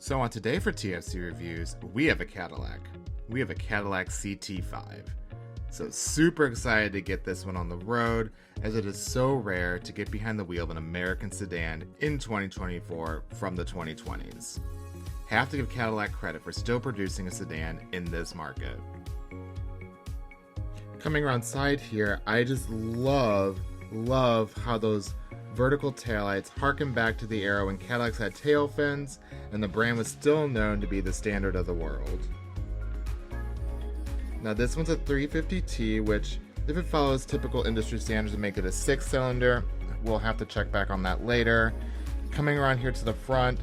So on today for TFC Reviews, we have a Cadillac. We have a Cadillac CT5. So super excited to get this one on the road, as it is so rare to get behind the wheel of an American sedan in 2024 from the 2020s. Have to give Cadillac credit for still producing a sedan in this market. Coming around side here, I just love how those vertical taillights harken back to the era when Cadillacs had tail fins and the brand was still known to be the standard of the world. Now this one's a 350T, which if it follows typical industry standards would make it a 6-cylinder. We'll have to check back on that later. Coming around here to the front,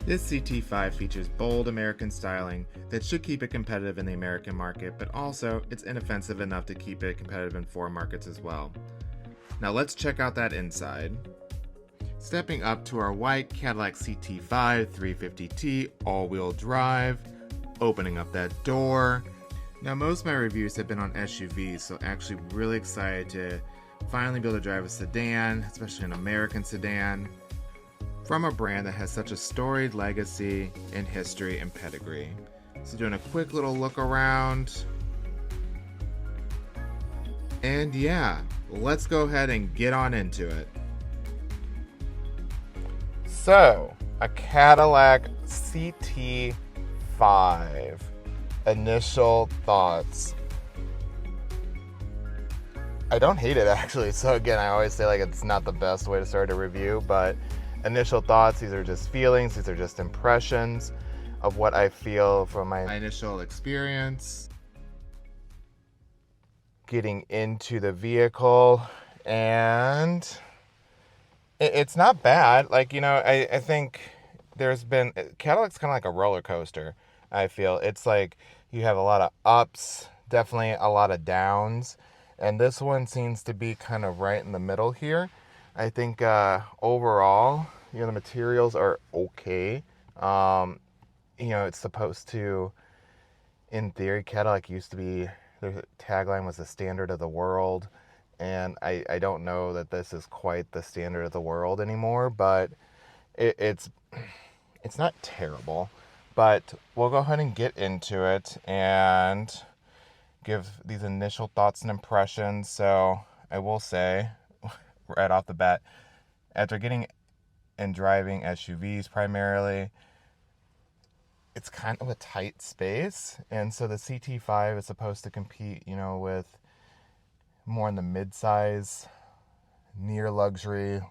this CT5 features bold American styling that should keep it competitive in the American market, but also it's inoffensive enough to keep it competitive in foreign markets as well. Now let's check out that inside. Stepping up to our white Cadillac CT5 350T all-wheel drive, opening up that door. Now most of my reviews have been on SUVs, so actually really excited to finally be able to drive a sedan, especially an American sedan, from a brand that has such a storied legacy and history and pedigree. So doing a quick little look around. And yeah, let's go ahead and get on into it. So, a Cadillac CT5. Initial thoughts. I don't hate it actually. So again, I always say like it's not the best way to start a review, but initial thoughts, these are just feelings, these are just impressions of what I feel from my initial experience getting into the vehicle. And it's not bad. Like, you know, I think there's been, Cadillac's kind of like a roller coaster. I feel it's like you have a lot of ups, definitely a lot of downs, and this one seems to be kind of right in the middle here. I think overall, you know, the materials are okay. You know, it's supposed to, in theory, Cadillac used to be, their tagline was the standard of the world, and I don't know that this is quite the standard of the world anymore, but it's not terrible. But we'll go ahead and get into it and give these initial thoughts and impressions. So I will say right off the bat, after getting and driving SUVs primarily, it's kind of a tight space. And so the CT5 is supposed to compete, you know, with more in the midsize, near luxury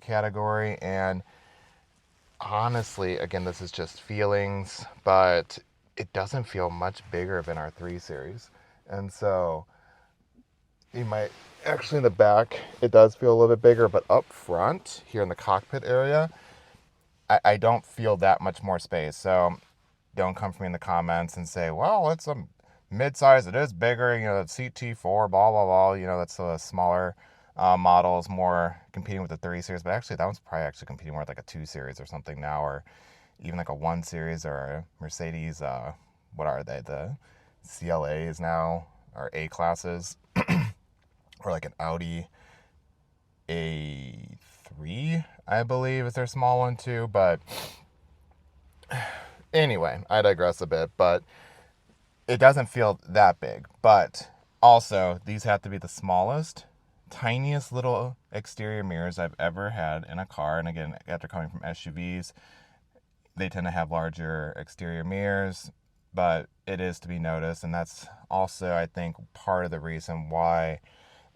category. And honestly, again, this is just feelings, but it doesn't feel much bigger than our 3 Series. And so you might actually, in the back, it does feel a little bit bigger, but up front here in the cockpit area, I don't feel that much more space. So don't come for me in the comments and say, well, it's a mid-size, it is bigger, you know, the CT4, blah, blah, blah, you know, that's a smaller models, more competing with the 3 Series, but actually that one's probably actually competing more with like a 2 Series or something now, or even like a 1 Series or a Mercedes, what are they, the CLAs now, or A classes, or like an Audi A3, I believe is their small one too. But anyway, I digress a bit, but it doesn't feel that big. But also, these have to be the smallest, tiniest little exterior mirrors I've ever had in a car. And again, after coming from SUVs, they tend to have larger exterior mirrors, but it is to be noticed. And that's also, I think, part of the reason why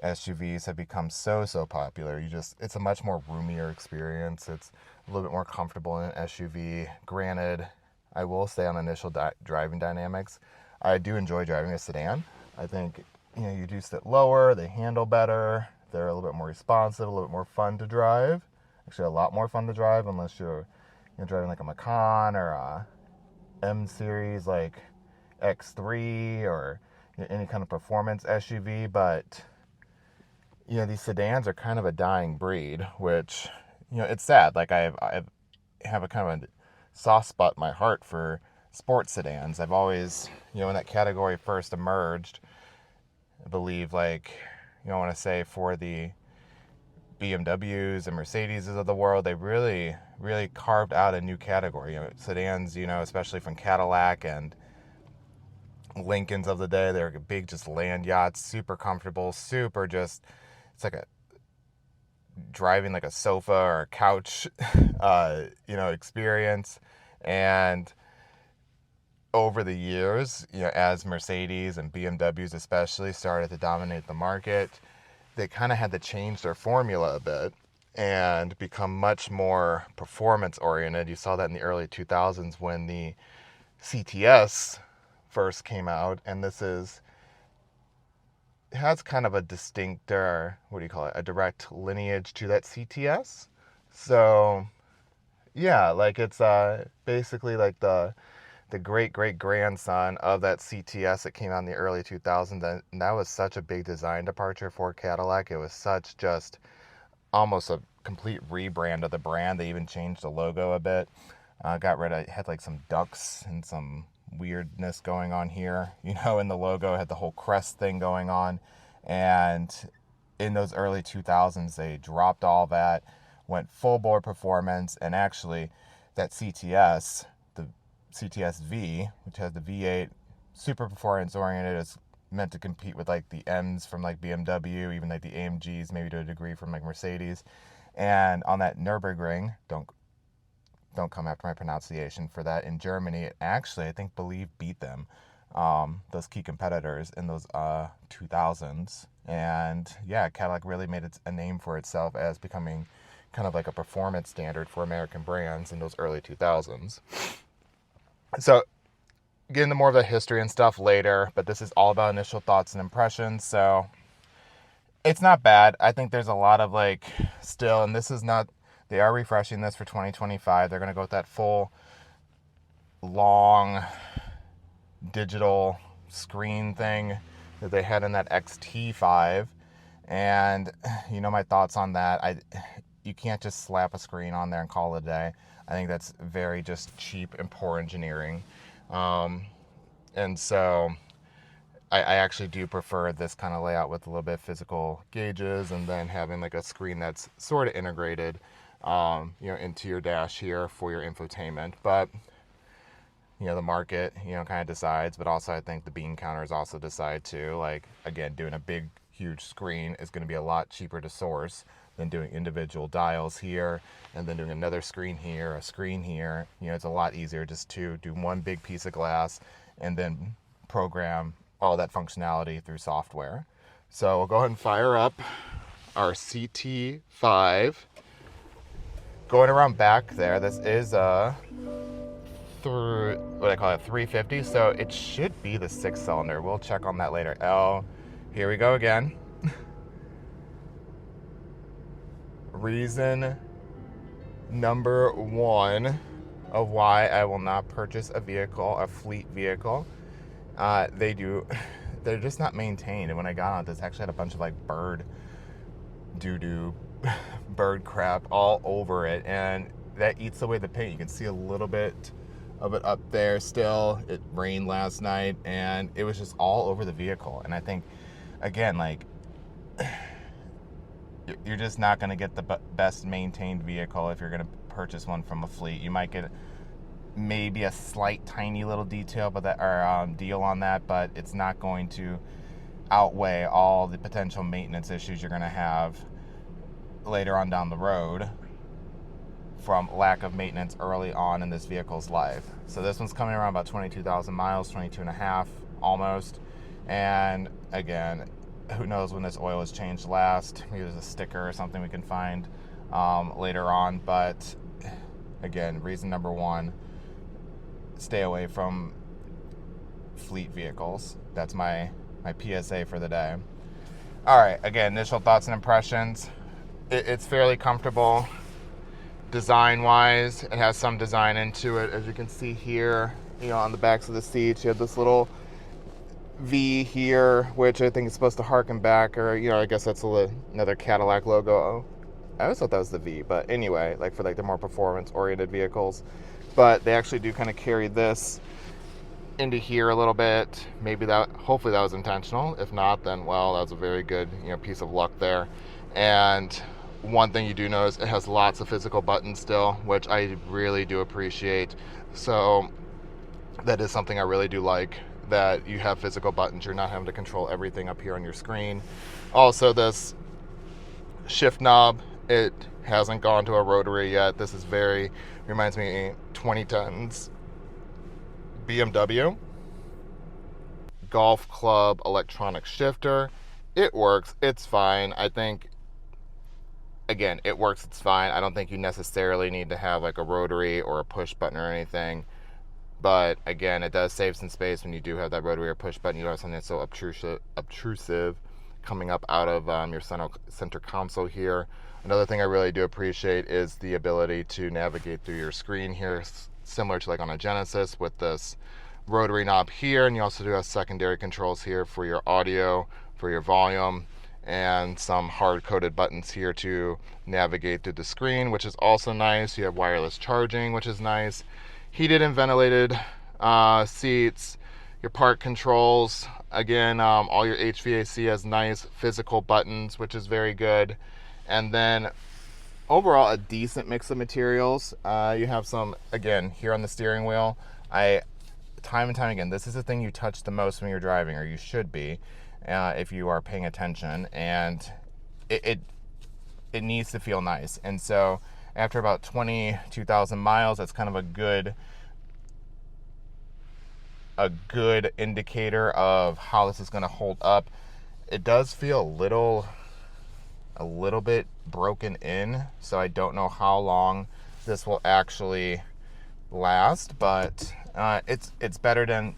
SUVs have become so popular. It's a much more roomier experience. It's a little bit more comfortable in an SUV. Granted, I will say on initial driving dynamics, I do enjoy driving a sedan. I think, you know, you do sit lower, they handle better, they're a little bit more responsive, a little bit more fun to drive. Actually, a lot more fun to drive unless you're driving like a Macan or a M Series like X3 or, you know, any kind of performance SUV. But, you know, these sedans are kind of a dying breed, which, you know, it's sad. Like I have a kind of a soft spot in my heart for sports sedans. I've always, you know, when that category first emerged, I believe, like, you know, I want to say for the BMWs and Mercedes of the world, they really, really carved out a new category. You know, sedans, you know, especially from Cadillac and Lincolns of the day, they're big, just land yachts, super comfortable, super just, it's like a driving like a sofa or a couch, you know, experience. And over the years, you know, as Mercedes and BMWs especially started to dominate the market, they kind of had to change their formula a bit and become much more performance oriented. You saw that in the early 2000s when the CTS first came out, and this is, it has kind of a distinct, what do you call it, a direct lineage to that CTS. So yeah, like it's basically like the great great grandson of that CTS that came out in the early 2000s, and that was such a big design departure for Cadillac. It was such just almost a complete rebrand of the brand. They even changed the logo a bit, got rid of, had like some ducks and some weirdness going on here, you know, in the logo. It had the whole crest thing going on, and in those early 2000s they dropped all that, went full bore performance, and actually that CTS, the CTS V, which has the V8, super performance oriented, is meant to compete with like the M's from like BMW, even like the AMGs, maybe to a degree from like Mercedes. And on that Nürburgring, don't come after my pronunciation for that, in Germany, it actually, I think, beat them, those key competitors in those 2000s. And yeah, Cadillac really made a name for itself as becoming kind of like a performance standard for American brands in those early 2000s. So get into more of the history and stuff later, but this is all about initial thoughts and impressions. So it's not bad. I think there's a lot of like still, and this is not, they are refreshing this for 2025. They're going to go with that full long digital screen thing that they had in that XT5. And you know my thoughts on that. You can't just slap a screen on there and call it a day. I think that's very just cheap and poor engineering. And so I actually do prefer this kind of layout with a little bit of physical gauges, and then having like a screen that's sort of integrated, you know, into your dash here for your infotainment. But you know, the market, you know, kind of decides, but also I think the bean counters also decide too. Like, again, doing a big, huge screen is going to be a lot cheaper to source than doing individual dials here, and then doing another screen here, a screen here. You know, it's a lot easier just to do one big piece of glass and then program all that functionality through software. So we'll go ahead and fire up our CT5. Going around back there, this is what I call it, 350, so it should be the 6-cylinder. We'll check on that later. Oh, here we go again. Reason number one of why I will not purchase a vehicle, a fleet vehicle. They're just not maintained. And when I got on this, actually had a bunch of like bird doo-doo, bird crap all over it, and that eats away the paint. You can see a little bit of it up there still. It rained last night, and it was just all over the vehicle. And I think, again, like, you're just not going to get the best maintained vehicle if you're going to purchase one from a fleet. You might get maybe a slight tiny little detail, but deal on that, but it's not going to outweigh all the potential maintenance issues you're going to have later on down the road from lack of maintenance early on in this vehicle's life. So this one's coming around about 22,000 miles, 22 and a half almost. And again, who knows when this oil is changed last. Maybe there's a sticker or something we can find later on. But again, reason number one, stay away from fleet vehicles. That's my PSA for the day. All right, again, initial thoughts and impressions. It's fairly comfortable. Design-wise, it has some design into it. As you can see here, you know, on the backs of the seats, you have this little V here, which I think is supposed to harken back, or, you know, I guess that's another Cadillac logo. I always thought that was the V, but anyway, like for like the more performance-oriented vehicles. But they actually do kind of carry this into here a little bit. Hopefully that was intentional. If not, then, well, that was a very good, you know, piece of luck there. And one thing you do notice, it has lots of physical buttons still, which I really do appreciate. So that is something I really do like, that you have physical buttons. You're not having to control everything up here on your screen. Also, this shift knob, it hasn't gone to a rotary yet. This is reminds me 2010s BMW Golf Club electronic shifter. It works, it's fine. I think, again, it works, it's fine. I don't think you necessarily need to have like a rotary or a push button or anything. But again, it does save some space when you do have that rotary or push button. You don't have something that's so obtrusive coming up out of your center console here. Another thing I really do appreciate is the ability to navigate through your screen here, similar to like on a Genesis, with this rotary knob here. And you also do have secondary controls here for your audio, for your volume, and some hard-coded buttons here to navigate through the screen, which is also nice. You have wireless charging, which is nice. Heated and ventilated seats, your park controls. Again, all your HVAC has nice physical buttons, which is very good. And then overall, a decent mix of materials. You have some, again, here on the steering wheel. Time and time again, this is the thing you touch the most when you're driving, or you should be, if you are paying attention. And it needs to feel nice. And so after about 22,000 miles, that's kind of a good indicator of how this is going to hold up. It does feel a little bit broken in, so I don't know how long this will actually last, but it's better than,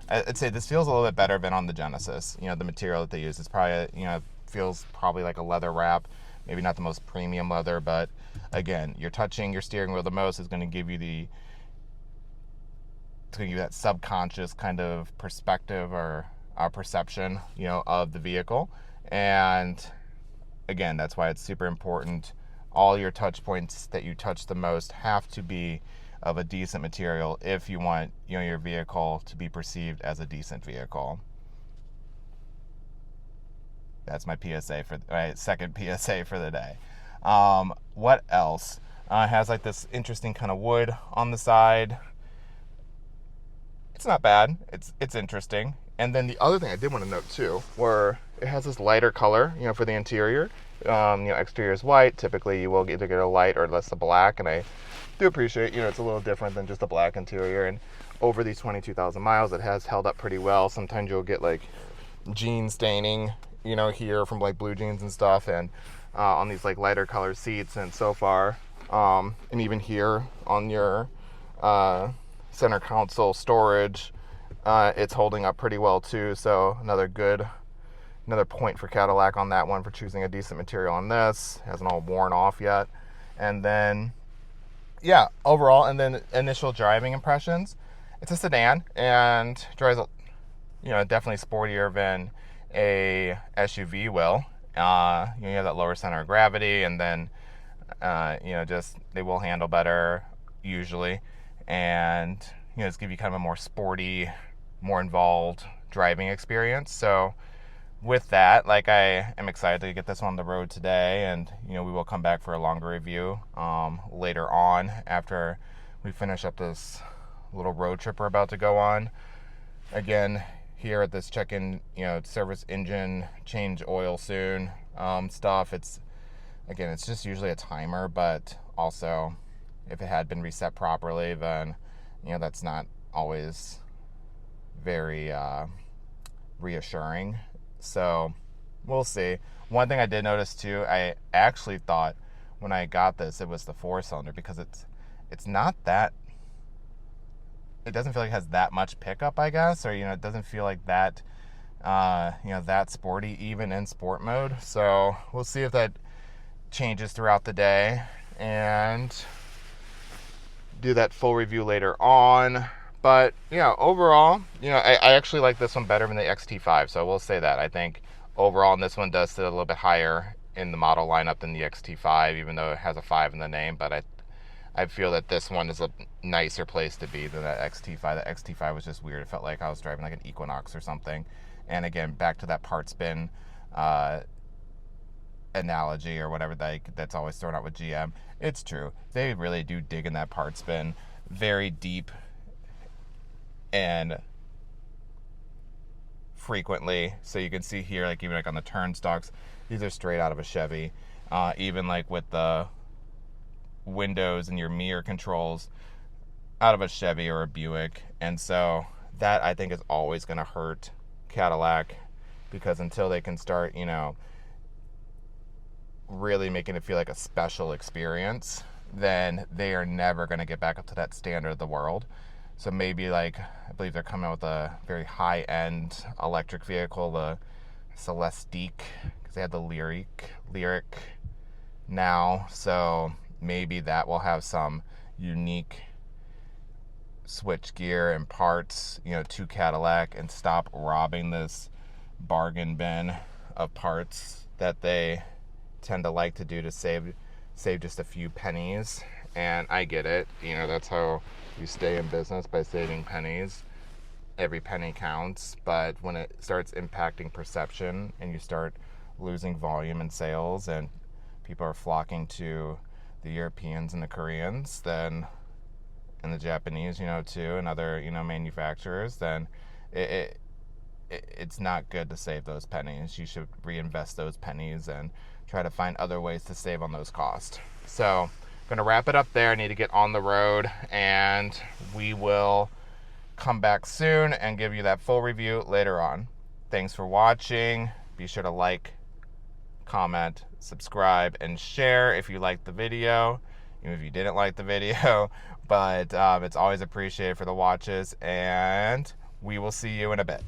I'd say this feels a little bit better than on the Genesis. You know, the material that they use is probably, feels probably like a leather wrap. Maybe not the most premium leather, but again, you're touching your steering wheel the most. Is going to give you that subconscious kind of perspective or perception, of the vehicle. And again, that's why it's super important. All your touch points that you touch the most have to be of a decent material if you want, your vehicle to be perceived as a decent vehicle. That's my second PSA for the day. What else? It has like this interesting kind of wood on the side. It's not bad. It's interesting. And then the other thing I did want to note too, where it has this lighter color, for the interior. Exterior is white. Typically, you will either get a light or less a black, and I do appreciate, it's a little different than just a black interior. And over these 22,000 miles, it has held up pretty well. Sometimes you'll get like jean staining, here from like blue jeans and stuff, and on these like lighter colored seats. And so far, and even here on your center console storage, it's holding up pretty well too. So another point for Cadillac on that one, for choosing a decent material on this. It hasn't all worn off yet. And then overall, and then initial driving impressions. It's a sedan and drives definitely sportier than a SUV will. You have that lower center of gravity, and then just they will handle better usually, and just give you kind of a more sporty, more involved driving experience. So with that, like, I am excited to get this on the road today, and we will come back for a longer review later on after we finish up this little road trip we're about to go on. Again, here at this check-in, service engine, change oil soon stuff. It's just usually a timer, but also if it had been reset properly, then that's not always very reassuring. So we'll see. One thing I did notice too, I actually thought when I got this it was the 4-cylinder, because it's not that, it doesn't feel like it has that much pickup, I guess, or it doesn't feel like that that sporty even in sport mode. So we'll see if that changes throughout the day and do that full review later on. But overall, I actually like this one better than the XT5, so we'll say that. I think overall, this one does sit a little bit higher in the model lineup than the XT5, even though it has a 5 in the name. But I feel that this one is a nicer place to be than that XT5. The XT5 was just weird. It felt like I was driving like an Equinox or something. And again, back to that parts bin analogy or whatever that's always thrown out with GM. It's true. They really do dig in that parts bin very deep and frequently. So you can see here, like even like on the turn stalks, these are straight out of a Chevy. Even like with the windows and your mirror controls, out of a Chevy or a Buick. And so that, I think, is always going to hurt Cadillac, because until they can start, you know, really making it feel like a special experience, then they are never going to get back up to that standard of the world. So maybe, like, I believe they're coming out with a very high-end electric vehicle, the Celestiq, because they had the Lyric now. So maybe that will have some unique switch gear and parts, you know, to Cadillac, and stop robbing this bargain bin of parts that they tend to like to do to save just a few pennies. And I get it, you know, that's how you stay in business, by saving pennies. Every penny counts. But when it starts impacting perception and you start losing volume in sales and people are flocking to the Europeans and the Koreans, then, and the Japanese, you know, too, and other, you know, manufacturers, then it's not good to save those pennies. You should reinvest those pennies and try to find other ways to save on those costs. So I'm going to wrap it up there. I need to get on the road, and we will come back soon and give you that full review later on. Thanks for watching. Be sure to like, comment, subscribe, and share if you liked the video, even if you didn't like the video. But it's always appreciated for the watches, and we will see you in a bit.